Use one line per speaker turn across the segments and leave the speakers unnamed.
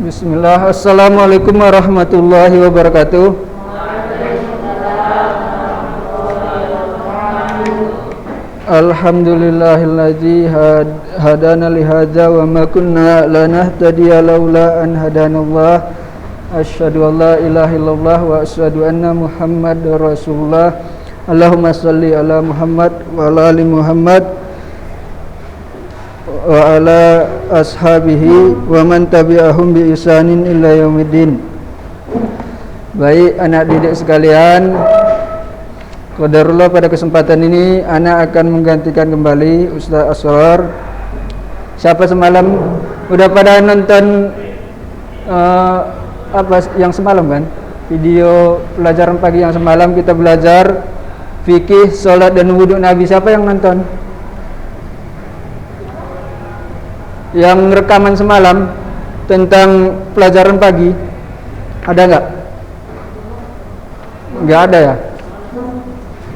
Bismillah. Assalamualaikum warahmatullahi wabarakatuh. Alhamdulillahilladzi hadana li hadza wa ma kunna lanahtadiya laula an hadanallah. Asyhadu an la ilaha illallah wa asyhadu anna Muhammadar Rasulullah. Allahumma shalli ala Muhammad wa ala ali Muhammad wa ala ashabihi wa man tabi'ahum bi ihsanin ila yaumiddin. Baik anak didik sekalian, qadarullah pada kesempatan ini anak akan menggantikan kembali Ustaz Asrar. Siapa semalam udah pada nonton apa yang semalam kan? Video pelajaran pagi yang semalam kita belajar fikih, salat dan wudhu Nabi. Siapa yang nonton? Yang rekaman semalam tentang pelajaran pagi ada nggak? Nggak ada ya.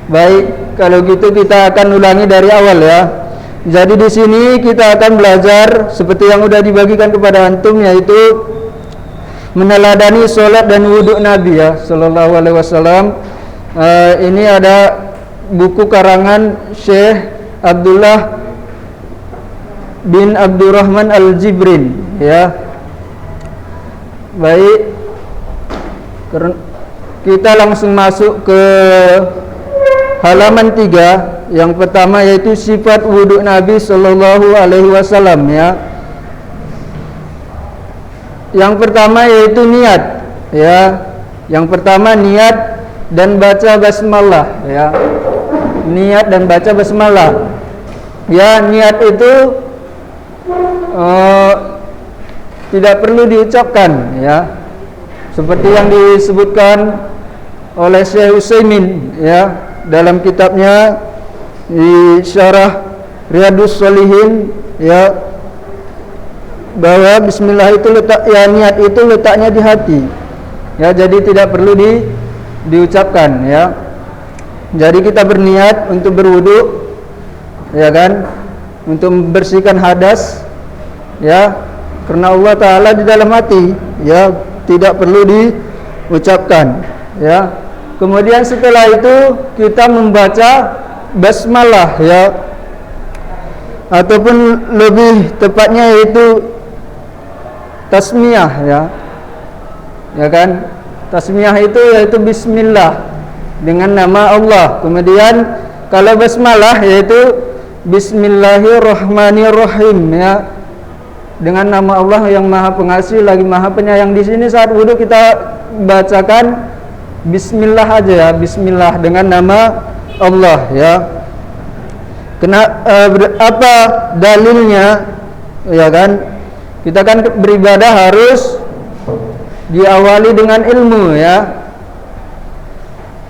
Baik, kalau gitu kita akan ulangi dari awal ya. Jadi di sini kita akan belajar seperti yang udah dibagikan kepada antum, yaitu meneladani sholat dan wudhu Nabi ya, Sallallahu Alaihi Wasallam. Ini ada buku karangan Syekh Abdullah bin Abdurrahman Al-Jibrin ya. Baik, kita langsung masuk ke halaman 3. Yang pertama yaitu sifat wudhu Nabi Sallallahu Alaihi Wasallam ya. Yang pertama yaitu niat ya. Yang pertama niat dan baca basmalah ya. Niat dan baca basmalah ya. Niat itu tidak perlu diucapkan ya, seperti yang disebutkan oleh Syekh Utsaimin ya dalam kitabnya di Syarah Riyadhus Shalihin ya, bahwa bismillah itu niat itu letaknya di hati ya, jadi tidak perlu diucapkan ya. Jadi kita berniat untuk berwudu ya kan, untuk membersihkan hadas ya, karena Allah Ta'ala di dalam hati ya, tidak perlu diucapkan ya. Kemudian setelah itu kita membaca basmalah ya, ataupun lebih tepatnya yaitu tasmiyah ya kan. Tasmiyah itu yaitu bismillah dengan nama Allah. Kemudian kalau basmalah yaitu bismillahirrahmanirrahim ya, dengan nama Allah yang Maha Pengasih lagi Maha Penyayang. Di sini saat wudhu kita bacakan bismillah aja ya, bismillah dengan nama Allah ya. Apa dalilnya ya kan? Kita kan beribadah harus diawali dengan ilmu ya.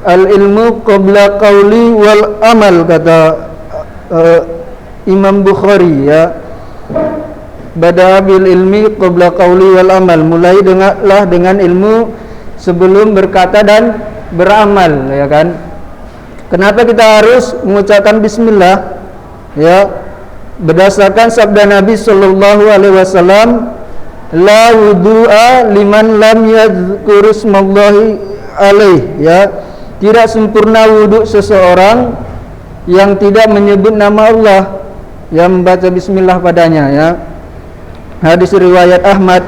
Al ilmu qabla qauli wal amal, kata Imam Bukhari ya. Bada bil ilmi qabla qauli wal amal, mulai dengan ilmu sebelum berkata dan beramal ya kan. Kenapa kita harus mengucapkan bismillah ya? Berdasarkan sabda Nabi sallallahu alaihi wasallam, la wudu'a liman lam yadhkur ismallahi alaih ya. Tidak sempurna wudhu seseorang yang tidak menyebut nama Allah, yang membaca bismillah padanya ya. Hadis riwayat Ahmad,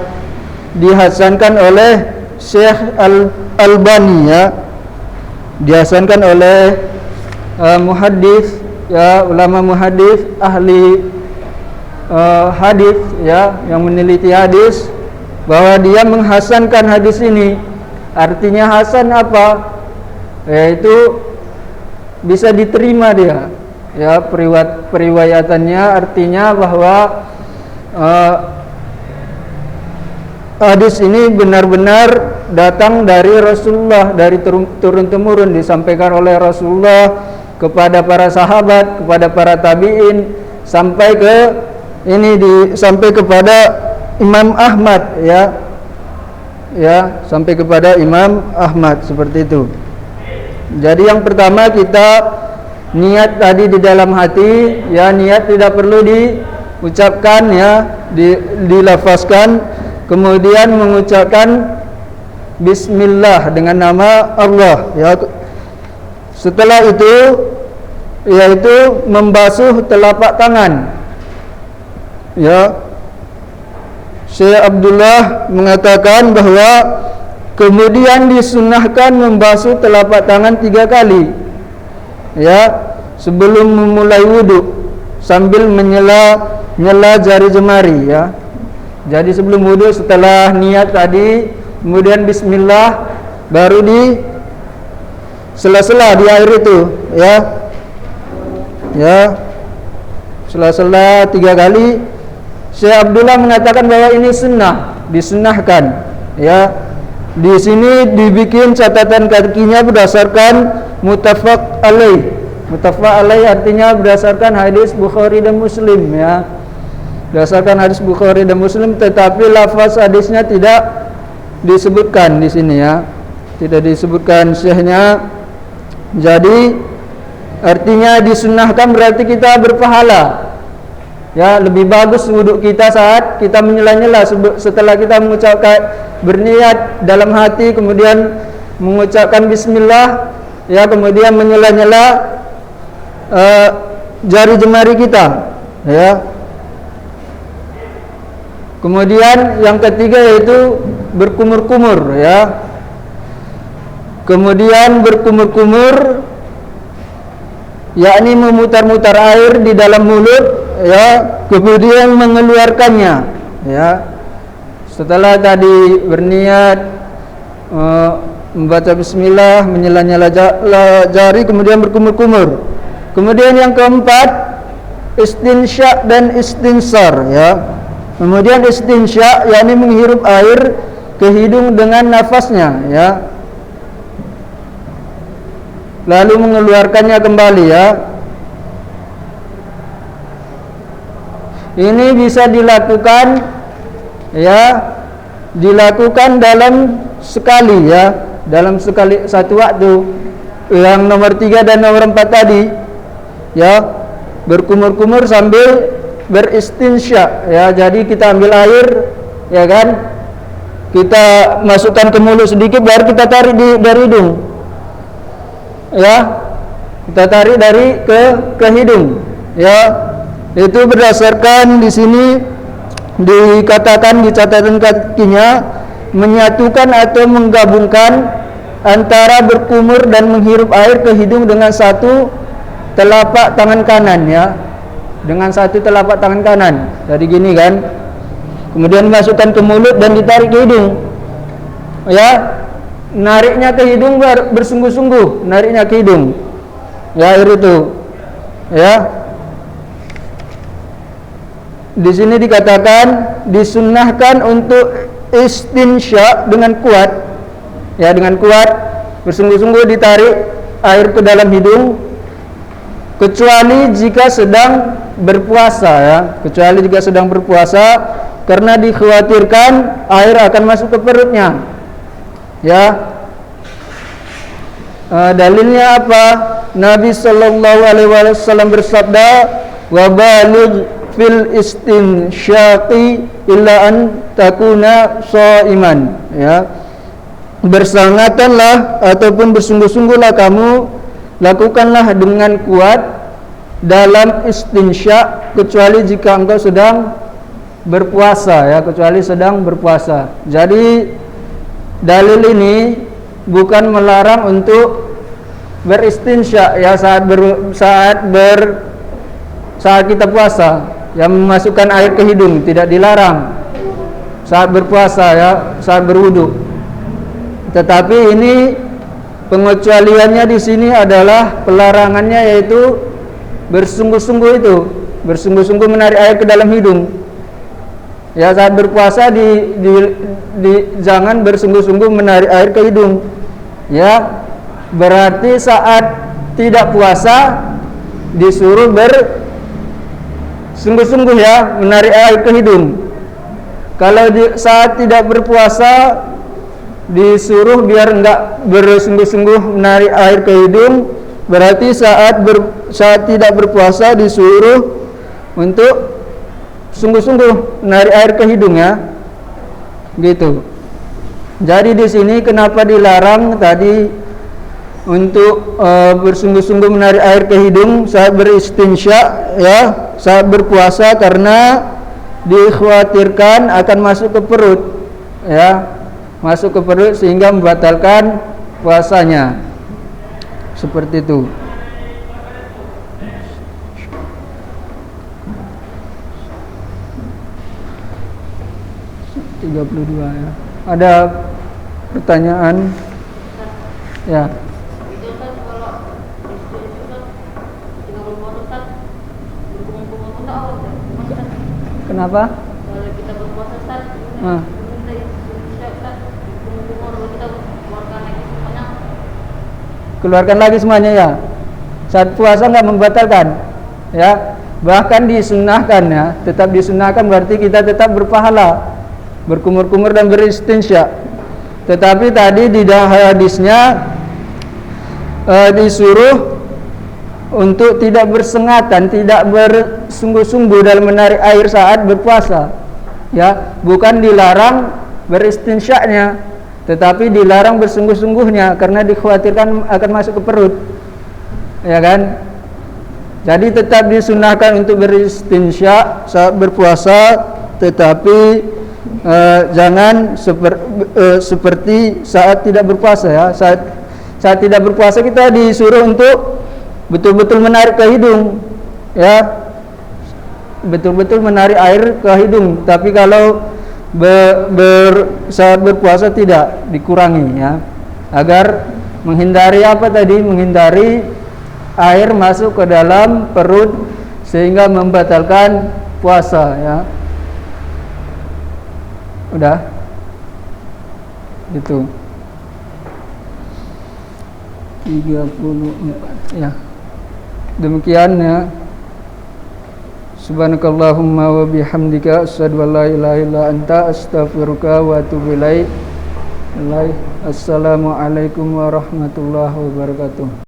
dihasankan oleh Syekh Al-Albani ya, dihasankan oleh muhaddits ya, ulama muhaddits, ahli hadis ya, yang meneliti hadis, bahwa dia menghasankan hadis ini. Artinya hasan apa? Yaitu bisa diterima dia ya, periwayatannya. Artinya bahwa hadis ini benar-benar datang dari Rasulullah, dari turun-temurun, disampaikan oleh Rasulullah kepada para sahabat, kepada para tabi'in, sampai kepada Imam Ahmad ya, sampai kepada Imam Ahmad, seperti itu. Jadi yang pertama kita niat tadi di dalam hati ya, niat tidak perlu diucapkan ya, dilafazkan. kemudian mengucapkan bismillah dengan nama Allah, ya. Setelah itu yaitu membasuh telapak tangan, ya. Syekh Abdullah mengatakan bahwa kemudian disunnahkan membasuh telapak tangan 3 kali, ya, sebelum memulai wudhu sambil menyela jari jemari, ya. Jadi sebelum wudhu, setelah niat tadi, kemudian bismillah, baru di sela-sela di air itu, ya, ya, sela-sela 3 kali. Syekh Abdullah mengatakan bahwa ini sunnah, disunnahkan, ya. Di sini dibikin catatan kakinya berdasarkan muttafaq alaih. Muttafaq alaih artinya berdasarkan hadis Bukhari dan Muslim, ya. Berdasarkan hadis Bukhari dan Muslim, tetapi lafaz hadisnya tidak disebutkan di sini, ya. Tidak disebutkan syekhnya. Jadi artinya disunnahkan berarti kita berpahala. Ya, lebih bagus wuduk kita saat kita menyela-nyela setelah kita mengucapkan berniat dalam hati, kemudian mengucapkan bismillah, ya, kemudian menyela-nyela jari jemari kita, ya. Kemudian yang ketiga yaitu berkumur-kumur, ya. Kemudian berkumur-kumur yakni memutar-mutar air di dalam mulut, ya, kemudian mengeluarkannya, ya. Setelah tadi berniat membaca bismillah, menyela-nyela jari, kemudian berkumur-kumur. Kemudian yang keempat istinsya dan istinsar, ya. Kemudian istinsya yakni menghirup air ke hidung dengan nafasnya, ya, lalu mengeluarkannya kembali, ya. Ini bisa dilakukan, ya, dilakukan dalam sekali, ya, dalam sekali satu waktu. Yang nomor 3 dan nomor 4 tadi, ya, berkumur-kumur sambil beristinsya, ya. Jadi kita ambil air, ya kan, kita masukkan ke mulut sedikit, baru kita tarik dari hidung, ya, kita tarik dari ke hidung, ya. Itu berdasarkan di sini dikatakan di catatan kakinya menyatukan atau menggabungkan antara berkumur dan menghirup air ke hidung dengan satu telapak tangan kanan, ya, dengan satu telapak tangan kanan. Jadi gini kan, kemudian masukkan ke mulut dan ditarik ke hidung, ya. Nariknya ke hidung bersungguh-sungguh, nariknya ke hidung, ya, air itu, ya. Di sini dikatakan disunnahkan untuk istinsya dengan kuat, ya, dengan kuat, bersungguh-sungguh ditarik air ke dalam hidung, kecuali jika sedang berpuasa, ya, kecuali jika sedang berpuasa, karena dikhawatirkan air akan masuk ke perutnya, ya. Dalilnya apa? Nabi sallallahu alaihi wasallam bersabda, wa baligh fil istinsyaqi illa an takuna shaiman, ya. Bersangatanlah ataupun bersungguh-sungguhlah kamu, lakukanlah dengan kuat dalam istinsya, kecuali jika engkau sedang berpuasa, ya, kecuali sedang berpuasa. Jadi dalil ini bukan melarang untuk beristinsya, ya, saat kita puasa, yang memasukkan air ke hidung tidak dilarang saat berpuasa, ya, saat berwudu. Tetapi ini pengecualiannya di sini adalah pelarangannya, yaitu bersungguh-sungguh itu, bersungguh-sungguh menarik air ke dalam hidung. Ya, saat berpuasa jangan bersungguh-sungguh menarik air ke hidung. Ya, berarti saat tidak puasa disuruh bersungguh-sungguh, ya, menarik air ke hidung. Kalau saat tidak berpuasa disuruh biar enggak bersungguh-sungguh menarik air ke hidung, berarti saat tidak berpuasa disuruh untuk sungguh-sungguh menarik air ke hidung, ya. gitu. Jadi di sini kenapa dilarang tadi untuk bersungguh-sungguh menarik air ke hidung saat beristinsya, ya, saat berpuasa, karena dikhawatirkan akan masuk ke perut, ya, masuk ke perut sehingga membatalkan puasanya. Seperti itu. Ya. Ada pertanyaan? Ya. Kenapa?
Kalau kita berpuasa Ustaz,
keluarkan lagi semuanya ya. Saat puasa nggak membatalkan, ya. Bahkan disunahkan, ya. Tetap disunahkan, berarti kita tetap berpahala, berkumur-kumur dan beristinsya. Tetapi tadi di hadisnya disuruh untuk tidak bersengatan, tidak bersungguh-sungguh dalam menarik air saat berpuasa, ya. Bukan dilarang beristinsyaknya, tetapi dilarang bersungguh-sungguhnya karena dikhawatirkan akan masuk ke perut, ya kan. Jadi tetap disunahkan untuk beristinsyak saat berpuasa, tetapi jangan seperti saat tidak berpuasa, ya. Saat tidak berpuasa kita disuruh untuk betul-betul menarik ke hidung, ya, betul-betul menarik air ke hidung. Tapi kalau saat berpuasa tidak, dikurangi, ya, agar menghindari apa tadi, menghindari air masuk ke dalam perut sehingga membatalkan puasa, ya. Udah itu 34, ya. Demikian, ya. Subhanakallahumma wa bihamdika asyhadu an la ilaha illa anta astaghfiruka wa atubu ilaik. Assalamualaikum warahmatullahi wabarakatuh.